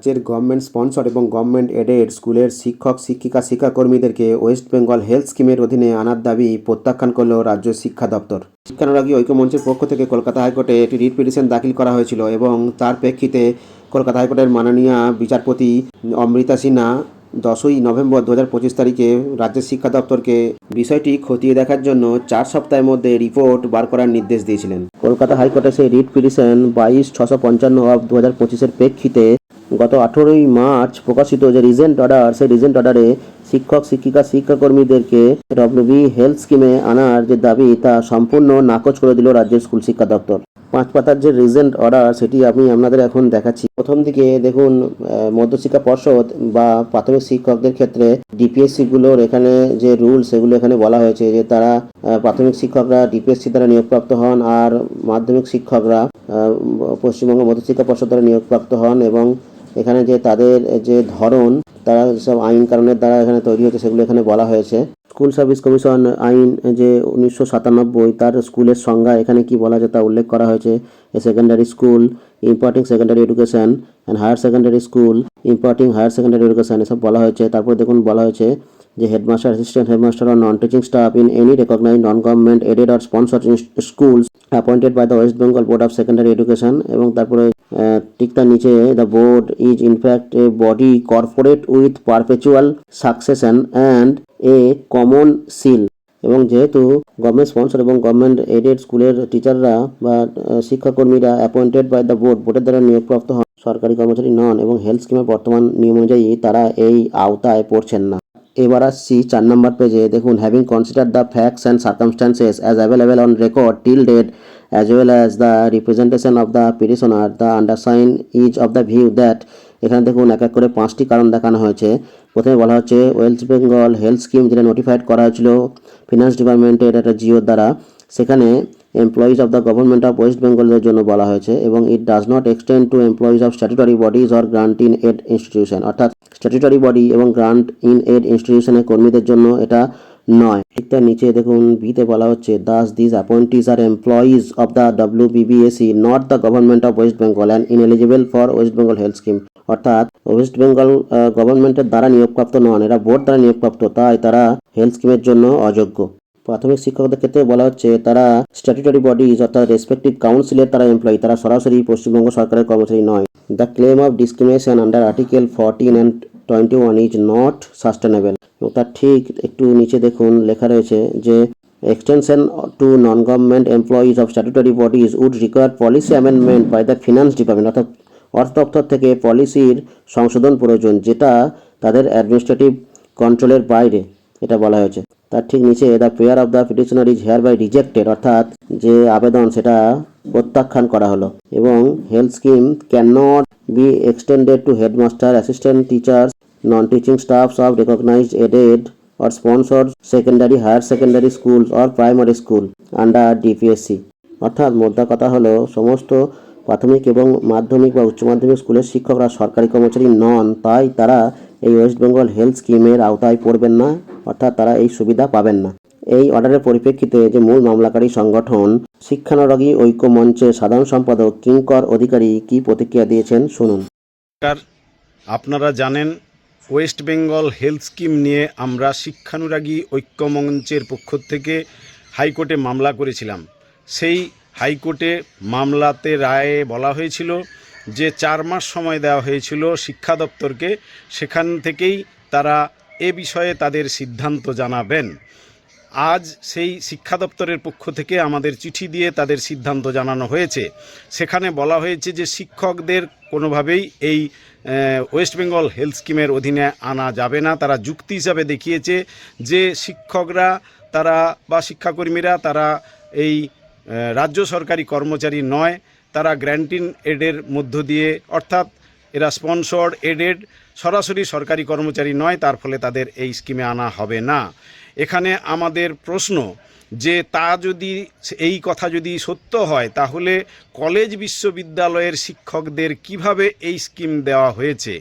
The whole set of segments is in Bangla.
রাজ্যের গভর্নমেন্ট স্পন্সর এবং গভর্নমেন্ট এডেড স্কুলের শিক্ষক শিক্ষিকা শিক্ষাকর্মীদেরকে ওয়েস্ট বেঙ্গল হেলথ স্কিমের অধীনে আনার দাবি প্রত্যাখ্যান করল রাজ্য শিক্ষা দপ্তর। শিক্ষানুরাগী ঐক্য মঞ্চের পক্ষ থেকে কলকাতা হাইকোর্টে একটি রিট পিটিশন দাখিল করা হয়েছিল এবং তার প্রেক্ষিতে কলকাতা হাইকোর্টের মাননীয় বিচারপতি অমৃতা সিনহা 10ই নভেম্বর 2025 তারিখে রাজ্যের শিক্ষা দপ্তরকে বিষয়টি খতিয়ে দেখার জন্য 4 সপ্তাহের মধ্যে রিপোর্ট বার করার নির্দেশ দিয়েছিলেন। কলকাতা হাইকোর্টে সেই রিট পিটিশন 22-655/2025-এর প্রেক্ষিতে গত 18ই মার্চ প্রকাশিত যে রিজেন্ট অর্ডার, সেই রিজেন্ট অর্ডারে শিক্ষক শিক্ষিকা শিক্ষাকর্মীদেরকে ডব্লিউবি হেলথ স্কিমে আনার যে দাবি তা সম্পূর্ণ নাকচ করে দিল রাজ্যের স্কুল শিক্ষা দপ্তর। 5 পাতার যে রিজেন্ট অর্ডার সেটি আমি আপনাদের এখন দেখাচ্ছি। প্রথম দিকে দেখুন, মধ্যশিক্ষা পর্ষদ বা প্রাথমিক শিক্ষকদের ক্ষেত্রে ডিপিএসসিগুলোর এখানে যে রুল সেগুলো এখানে বলা হয়েছে যে তারা প্রাথমিক শিক্ষকরা ডিপিএসসি দ্বারা নিয়োগপ্রাপ্ত হন আর মাধ্যমিক শিক্ষকরা পশ্চিমবঙ্গ মধ্যশিক্ষা পর্ষদ দ্বারা নিয়োগপ্রাপ্ত হন, এবং এখানে যে তাদের যে ধরন তারা সব আইন কারণের দ্বারা এখানে তৈরি হয়েছে সেগুলো এখানে বলা হয়েছে। স্কুল সার্ভিস কমিশন আইন যে 1997 তার স্কুলের সংজ্ঞা এখানে কি বলা যায় তা উল্লেখ করা হয়েছে। A secondary school imparting secondary education and higher secondary school imparting higher secondary education এসব বলা হয়েছে। তারপর দেখুন বলা হয়েছে যে headmaster, assistant headmaster or non-teaching staff in any recognized non-government aided or sponsored schools appointed by the West Bengal Board of Secondary Education, এবং তারপরে ঠিক তার নিচে the board is in fact a body corporate with perpetual succession and a common seal, এবং যেহেতু গভর্নমেন্ট স্পন্সর এবং গভর্নমেন্ট এডেড স্কুলের টিচাররা বা শিক্ষাকর্মীরা অ্যাপয়েন্টেড বাই দ্য বোর্ডের দ্বারা নিয়োগপ্রাপ্ত হন, সরকারি কর্মচারী নন এবং হেলথ স্কিমের বর্তমান নিয়ম অনুযায়ী তারা এই আওতায় পড়ছেন না। এবার আসছি 4 নম্বর পেজে। দেখুন, having consider the facts and circumstances as available on record till date as well as the representation of the petitioner, the undersigned is of the view that, এখানে দেখুন এক এক করে 5টি কারণ দেখানো হয়েছে। প্রথমে বলা হচ্ছে ওয়েস্ট বেঙ্গল হেলথ স্কিম যেটা নোটিফাইড করা হয়েছিল ফিনান্স ডিপার্টমেন্টের একটা জিও দ্বারা, সেখানে employees of the government of West বেঙ্গলের জন্য বলা হয়েছে, এবং it does not extend two employees of statutory bodies or grant in add institution, অর্থাৎ স্ট্যাটুটরি বডি এবং গ্রান্ট ইন এড ইনস্টিটিউশনের কর্মীদের জন্য এটা নয়। ঠিক তার নিচে দেখুন বিতে বলা হচ্ছে thus these appointees are employees of the WBBSE not the government of West Bengal and ineligible for West Bengal health scheme, অর্থাৎ ওয়েস্ট বেঙ্গল গভর্নমেন্টের দ্বারা নিয়োগপ্রাপ্ত নন, এরা বোর্ড দ্বারা নিয়োগপ্রাপ্ত, তাই তারা হেলথ স্কিমের জন্য অযোগ্য। প্রাথমিক শিক্ষকদের ক্ষেত্রে বলা হচ্ছে তারা স্ট্যাটুটরি বডিজ অর্থাৎ রেসপেক্টিভ কাউন্সিলের তারা এমপ্লয়ি, তারা সরাসরি পশ্চিমবঙ্গ সরকারের কর্মচারী নয়। The claim of discrimination under article 14 and 21 is not sustainable, এবং তার ঠিক একটু নিচে দেখুন লেখা রয়েছে যে extension to non-government employees of statutory bodies would require policy amendment by the finance department, অর্থাৎ অর্থ দপ্তর থেকে পলিসির সংশোধন প্রয়োজন, যেটা তাদের অ্যাডমিনিস্ট্রেটিভ কন্ট্রোলের বাইরে, এটা বলা হয়েছে। তার ঠিক নিচে the prayer of the petitioner is hereby rejected, অর্থাৎ যে আবেদন সেটা প্রত্যাখ্যান করা হলো, এবং health scheme can not be extended to headmaster, assistant teachers, non-teaching staffs of recognized aided or sponsored secondary, higher secondary schools or primary school under DPSC, অর্থাৎ মোদ্দা কথা হলো সমস্ত প্রাথমিক এবং মাধ্যমিক বা উচ্চ মাধ্যমিক স্কুলের শিক্ষকরা সরকারি কর্মচারী নন, তাই তারা এই ওয়েস্ট বেঙ্গল হেলথ স্কিমের আওতায় পড়বেন না, অর্থাৎ তারা এই সুবিধা পাবেন না। এই অর্ডারের পরিপ্রেক্ষিতে যে মূল মামলাকারী সংগঠন শিক্ষানুরাগী ঐক্য মঞ্চের সাধারণ সম্পাদক কিঙ্কর অধিকারী কি প্রতিক্রিয়া দিয়েছেন শুনুন। আপনারা জানেন ওয়েস্ট বেঙ্গল হেলথ স্কিম নিয়ে আমরা শিক্ষানুরাগী ঐক্য মঞ্চের পক্ষ থেকে হাইকোর্টে মামলা করেছিলাম। সেই হাইকোর্টে মামলাতে রায়ে বলা হয়েছিল যে 4 মাস সময় দেওয়া হয়েছিল শিক্ষা দপ্তরকে, সেখান থেকেই তারা এ বিষয়ে তাদের সিদ্ধান্ত জানাবেন। আজ সেই শিক্ষা দপ্তরের পক্ষ থেকে আমাদের চিঠি দিয়ে তাদের সিদ্ধান্ত জানানো হয়েছে। সেখানে বলা হয়েছে যে শিক্ষকদের কোনোভাবেই এই ওয়েস্ট বেঙ্গল হেলথ স্কিমের অধীনে আনা যাবে না। তারা যুক্তি হিসাবে দেখিয়েছে যে শিক্ষকরা তারা বা শিক্ষাকর্মীরা তারা এই রাজ্য সরকারি কর্মচারী নয়, তারা গ্র্যান্টিন এডের মধ্য দিয়ে, অর্থাৎ এরা স্পন্সর্ড এডেড সরাসরি সরকারি কর্মচারী নয়, তার ফলে তাদের এই স্কিমে আনা হবে না। এখানে আমাদের প্রশ্ন যে এই কথা যদি সত্য হয় তাহলে কলেজ বিশ্ববিদ্যালয়ের শিক্ষকদের কিভাবে এই স্কিম দেওয়া হয়েছে,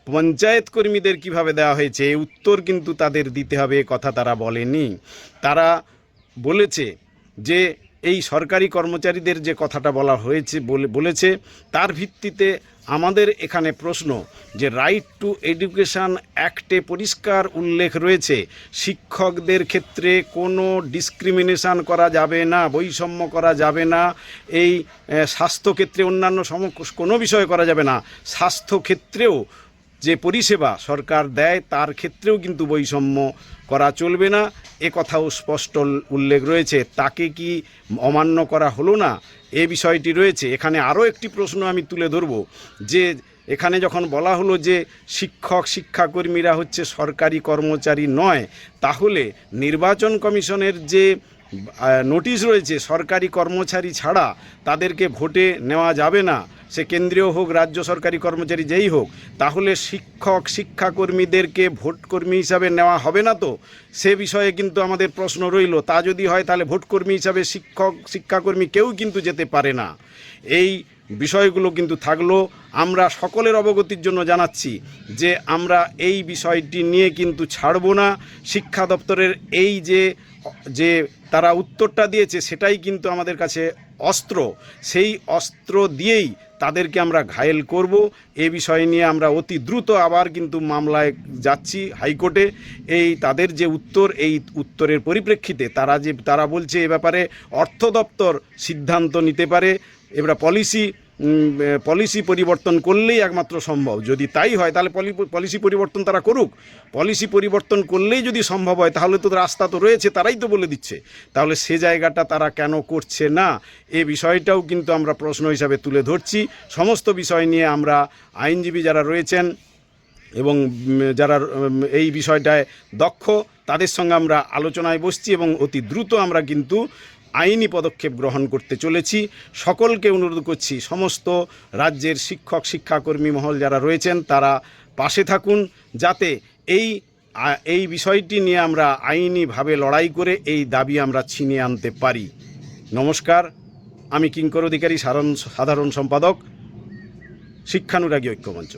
পঞ্চায়েত কর্মীদের কিভাবে দেওয়া হয়েছে, এই উত্তর কিন্তু তাদের দিতে হবে, কথা তারা বলেনি। তারা বলেছে যে এই সরকারি কর্মচারীদের যে কথাটা বলা হয়েছে বলেছে তার ভিত্তিতে আমাদের এখানে প্রশ্ন যে রাইট টু এডুকেশন অ্যাক্টে পরিষ্কার উল্লেখ রয়েছে শিক্ষকদের ক্ষেত্রে কোনো ডিসক্রিমিনেশন করা যাবে না, বৈষম্য করা যাবে না। এই স্বাস্থ্যক্ষেত্রে অন্যান্য কোনো বিষয় করা যাবে না, স্বাস্থ্যক্ষেত্রেও যে পরিষেবা সরকার দেয় তার ক্ষেত্রেও কিন্তু বৈষম্য করা চলবে না, এ কথাও স্পষ্ট উল্লেখ রয়েছে। তাকে কি অমান্য করা হলো না, এ বিষয়টি রয়েছে। এখানে আরও একটি প্রশ্ন আমি তুলে ধরব যে এখানে যখন বলা হলো যে শিক্ষাকর্মীরা হচ্ছে সরকারি কর্মচারী নয়, তাহলে নির্বাচন কমিশনের যে নোটিশ রয়েছে সরকারি কর্মচারী ছাড়া তাদেরকে ভোটে নেওয়া যাবে না, সে কেন্দ্রীয় হোক রাজ্য সরকারি কর্মচারী যেই হোক, তাহলে শিক্ষাকর্মীদেরকে ভোটকর্মী হিসাবে নেওয়া হবে না তো? সে বিষয়ে কিন্তু আমাদের প্রশ্ন রইল। তা যদি হয় তাহলে ভোটকর্মী হিসাবে শিক্ষাকর্মী কেউ কিন্তু যেতে পারে না। এই বিষয়গুলো কিন্তু থাকলো। আমরা সকলের অবগতির জন্য জানাচ্ছি যে আমরা এই বিষয়টি নিয়ে কিন্তু ছাড়ব না। শিক্ষা দপ্তরের এই যে তারা উত্তরটা দিয়েছে সেটাই কিন্তু আমাদের কাছে অস্ত্র, সেই অস্ত্র দিয়েই তাদেরকে আমরা ঘায়েল করব। এ বিষয় নিয়ে আমরা অতি দ্রুত আবার কিন্তু মামলায় যাচ্ছি হাইকোর্টে। এই তাদের যে উত্তর, এই উত্তরের পরিপ্রেক্ষিতে তারা বলছে এ ব্যাপারে অর্থ দপ্তর সিদ্ধান্ত নিতে পারে, এবার পলিসি পরিবর্তন করলেই একমাত্র সম্ভব। যদি তাই হয় তাহলে পলিসি পরিবর্তন তারা করুক। পলিসি পরিবর্তন করলেই যদি সম্ভব হয় তাহলে তো রাস্তা তো রয়েছে, তারাই তো বলে দিচ্ছে, তাহলে সে জায়গাটা তারা কেন করছে না, এ বিষয়টাও কিন্তু আমরা প্রশ্ন হিসাবে তুলে ধরছি। সমস্ত বিষয় নিয়ে আমরা আইনজীবী যারা রয়েছেন এবং যারা এই বিষয়টায় দক্ষ তাদের সঙ্গে আমরা আলোচনায় বসছি এবং অতি দ্রুত আমরা কিন্তু আইনি পদক্ষেপ গ্রহণ করতে চলেছি। সকলকে অনুরোধ করছি, সমস্ত রাজ্যের শিক্ষাকর্মী মহল যারা রয়েছেন তারা পাশে থাকুন, যাতে এই বিষয়টি নিয়ে আমরা আইনিভাবে লড়াই করে এই দাবি আমরা ছিনিয়ে আনতে পারি। নমস্কার, আমি কিঙ্কর অধিকারী, সাধারণ সম্পাদক, শিক্ষানুরাগী ঐক্যমঞ্চ।